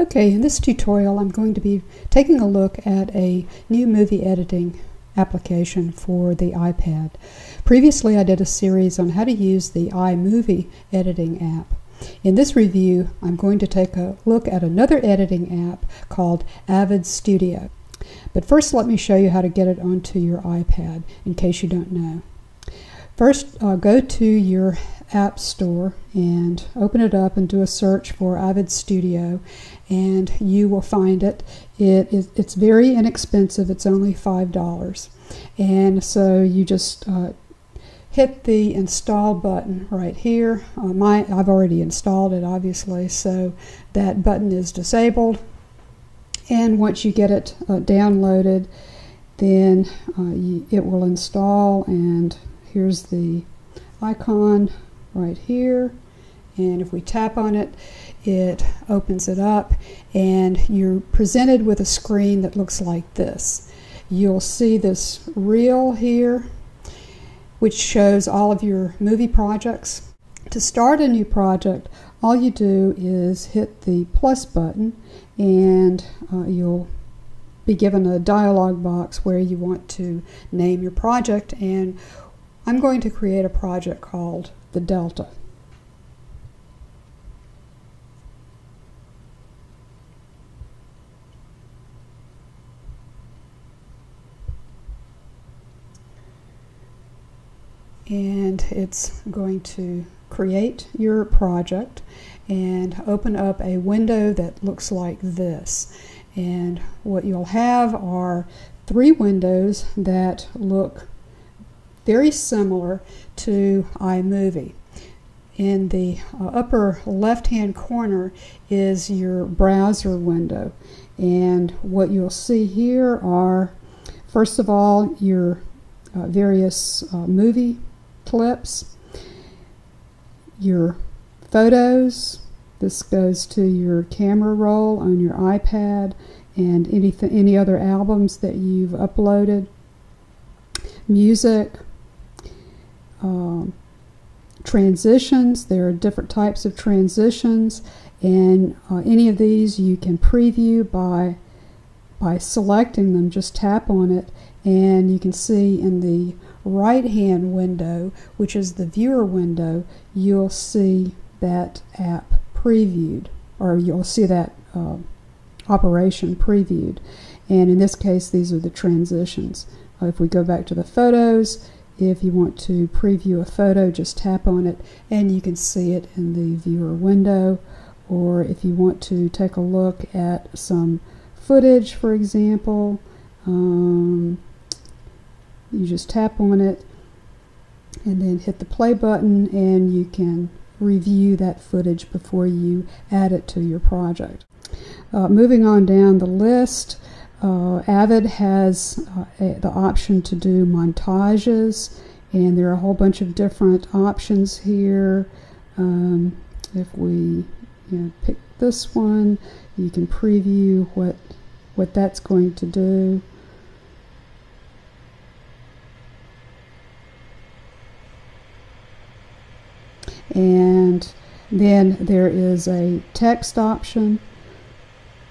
Okay, in this tutorial I'm going to be taking a look at a new movie editing application for the iPad. Previously I did a series on how to use the iMovie editing app. In this review I'm going to take a look at another editing app called Avid Studio. But first let me show you how to get it onto your iPad in case you don't know. First go to your App Store and open it up and do a search for Avid Studio, and you will find it. It's very inexpensive. It's only $5, and so you just hit the install button right here. I've already installed it, obviously, so that button is disabled. And once you get it downloaded, then it will install, and here's the icon right here, and if we tap on it, it opens it up, and you're presented with a screen that looks like this. You'll see this reel here, which shows all of your movie projects. To start a new project, all you do is hit the plus button, and you'll be given a dialog box where you want to name your project, and I'm going to create a project called the Delta. And it's going to create your project and open up a window that looks like this. And what you'll have are 3 windows that look very similar to iMovie. In the upper left-hand corner is your browser window, and what you'll see here are, first of all, your various movie clips, your photos. This goes to your camera roll on your iPad and any other albums that you've uploaded, music, transitions. There are different types of transitions, and any of these you can preview by selecting them. Just tap on it, and you can see in the right hand window, which is the viewer window, you'll see that app previewed, or you'll see that operation previewed. And in this case, these are the transitions. If we go back to the photos, if you want to preview a photo, just tap on it and you can see it in the viewer window. Or if you want to take a look at some footage, for example, you just tap on it and then hit the play button, and you can review that footage before you add it to your project. Moving on down the list, Avid has the option to do montages, and there are a whole bunch of different options here. If we pick this one, you can preview what that's going to do. And then there is a text option.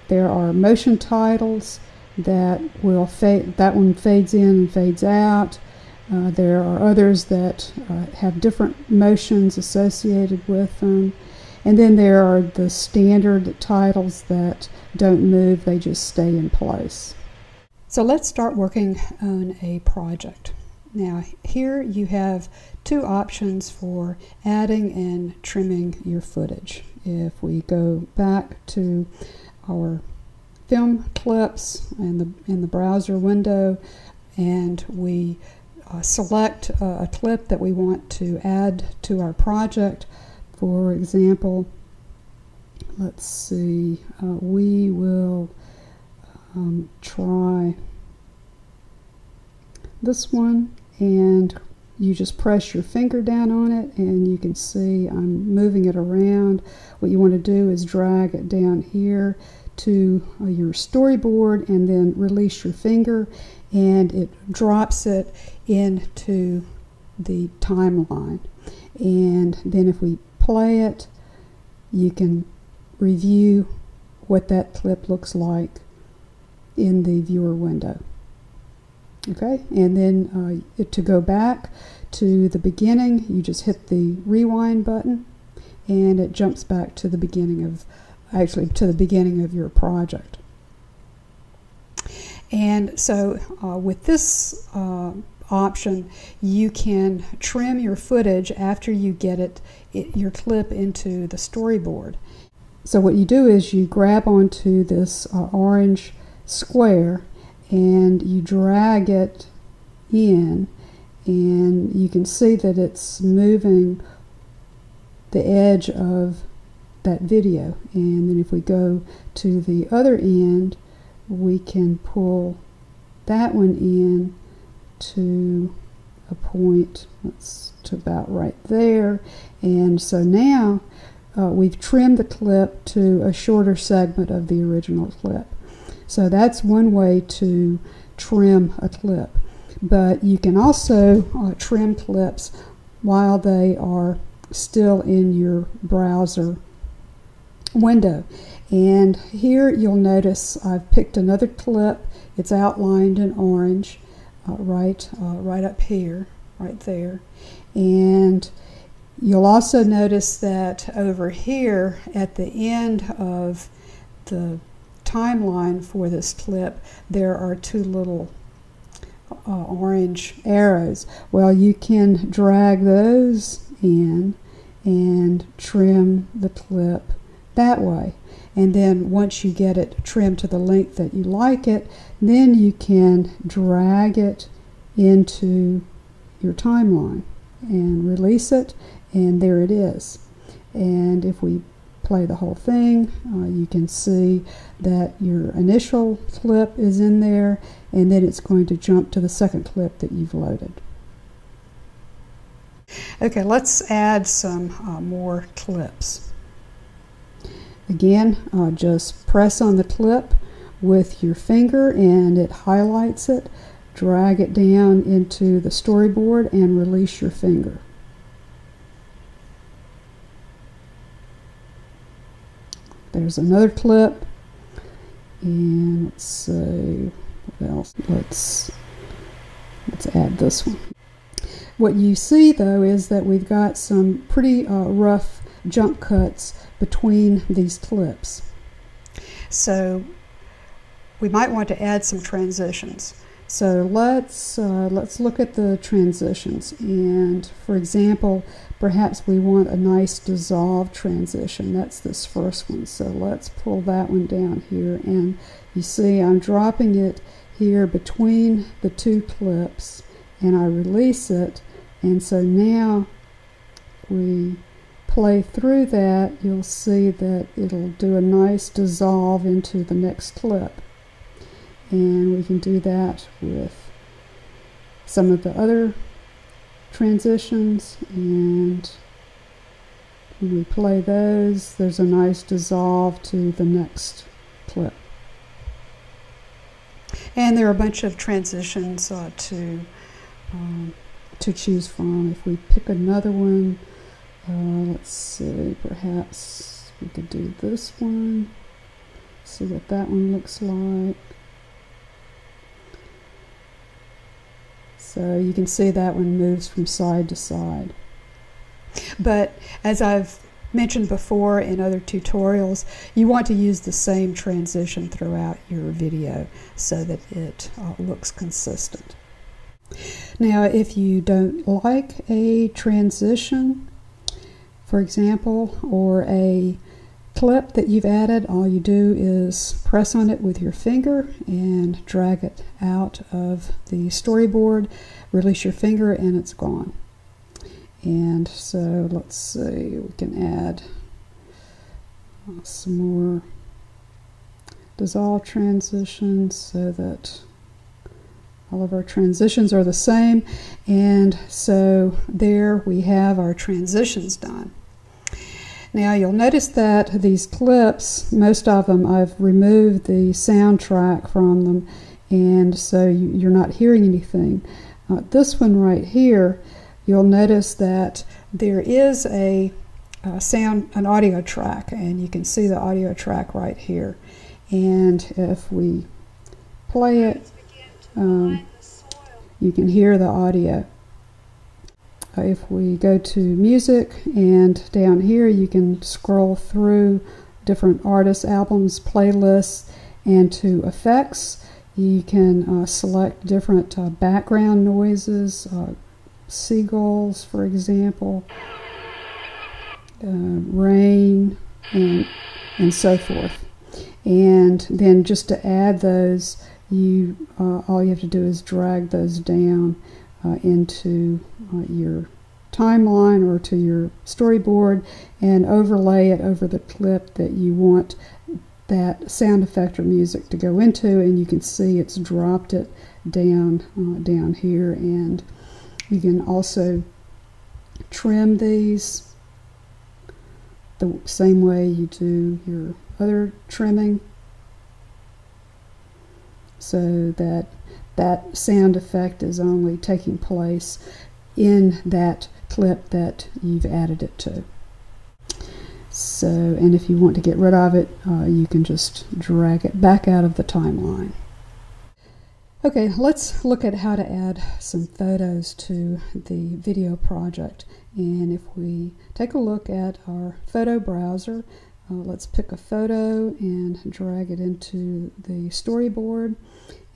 There are motion titles that will fade. That one fades in and fades out. There are others that have different motions associated with them. And then there are the standard titles that don't move, they just stay in place. So let's start working on a project. Now here you have 2 options for adding and trimming your footage. If we go back to our film clips in the browser window, and we select a clip that we want to add to our project. For example, let's see, we will try this one, and you just press your finger down on it and you can see I'm moving it around. What you want to do is drag it down here to your storyboard and then release your finger, and it drops it into the timeline. And then if we play it, you can review what that clip looks like in the viewer window. Okay, and then to go back to the beginning, you just hit the rewind button and it jumps back to the beginning of, actually to the beginning of your project. And so with this option, you can trim your footage after you get your clip into the storyboard. So what you do is you grab onto this orange square and you drag it in, and you can see that it's moving the edge of that video. And then if we go to the other end, we can pull that one in to a point that's to about right there. And so now we've trimmed the clip to a shorter segment of the original clip. So that's one way to trim a clip. But you can also trim clips while they are still in your browser window. And here you'll notice I've picked another clip. It's outlined in orange right up here, right there. And you'll also notice that over here at the end of the timeline for this clip, there are two little orange arrows. Well, you can drag those in and trim the clip that way. And then once you get it trimmed to the length that you like it, then you can drag it into your timeline and release it, and there it is. And if we play the whole thing, you can see that your initial clip is in there, and then it's going to jump to the second clip that you've loaded. Okay, let's add some more clips. Again, just press on the clip with your finger and it highlights it. Drag it down into the storyboard and release your finger. There's another clip, and let's see what else. Let's add this one. What you see though is that we've got some pretty rough jump cuts between these clips. So we might want to add some transitions. So let's look at the transitions, and for example, perhaps we want a nice dissolve transition. That's this first one. So let's pull that one down here, and you see I'm dropping it here between the two clips, and I release it, and so now we play through that, you'll see that it'll do a nice dissolve into the next clip. And we can do that with some of the other transitions, and when we play those, there's a nice dissolve to the next clip. And there are a bunch of transitions to choose from. If we pick another one, let's see, perhaps we could do this one, see what that one looks like. So you can see that one moves from side to side. But as I've mentioned before in other tutorials, you want to use the same transition throughout your video so that it looks consistent. Now, if you don't like a transition, for example, or a clip that you've added, all you do is press on it with your finger and drag it out of the storyboard, release your finger, and it's gone. And so let's see, we can add some more dissolve transitions so that all of our transitions are the same. And so there we have our transitions done. Now you'll notice that these clips, most of them, I've removed the soundtrack from them, and so you're not hearing anything. This one right here, you'll notice that there is a an audio track, and you can see the audio track right here. And if we play it, you can hear the audio. If we go to music, and down here you can scroll through different artists, albums, playlists, and to effects you can select different background noises, seagulls for example, rain, and so forth. And then just to add those, all you have to do is drag those down into your timeline or to your storyboard and overlay it over the clip that you want that sound effect or music to go into, and you can see it's dropped it down here. And you can also trim these the same way you do your other trimming, so that that sound effect is only taking place in that clip that you've added it to. So, and if you want to get rid of it, you can just drag it back out of the timeline. Okay, let's look at how to add some photos to the video project. And if we take a look at our photo browser, let's pick a photo and drag it into the storyboard.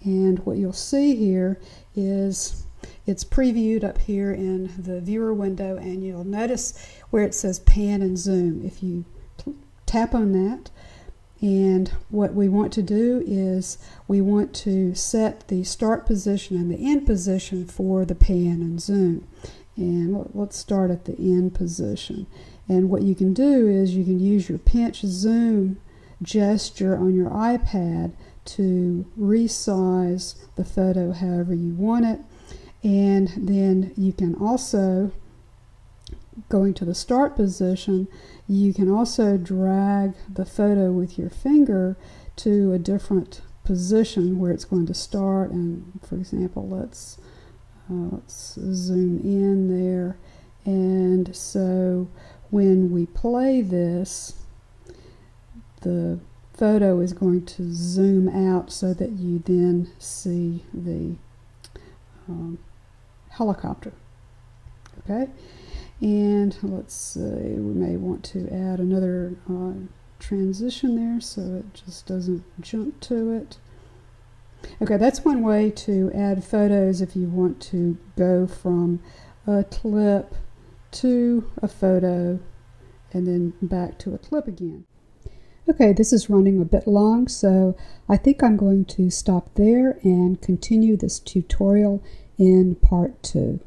And what you'll see here is it's previewed up here in the viewer window, and you'll notice where it says pan and zoom. If you tap on that, and what we want to do is we want to set the start position and the end position for the pan and zoom. And let's start at the end position. And what you can do is you can use your pinch zoom gesture on your iPad to resize the photo however you want it. And then you can also, going to the start position, you can also drag the photo with your finger to a different position where it's going to start. And for example, let's zoom in there. And so when we play this, the photo is going to zoom out so that you then see the helicopter. Okay, and let's see, we may want to add another transition there so it just doesn't jump to it. Okay, that's one way to add photos if you want to go from a clip to a photo and then back to a clip again. Okay, this is running a bit long, so I think I'm going to stop there and continue this tutorial in part 2.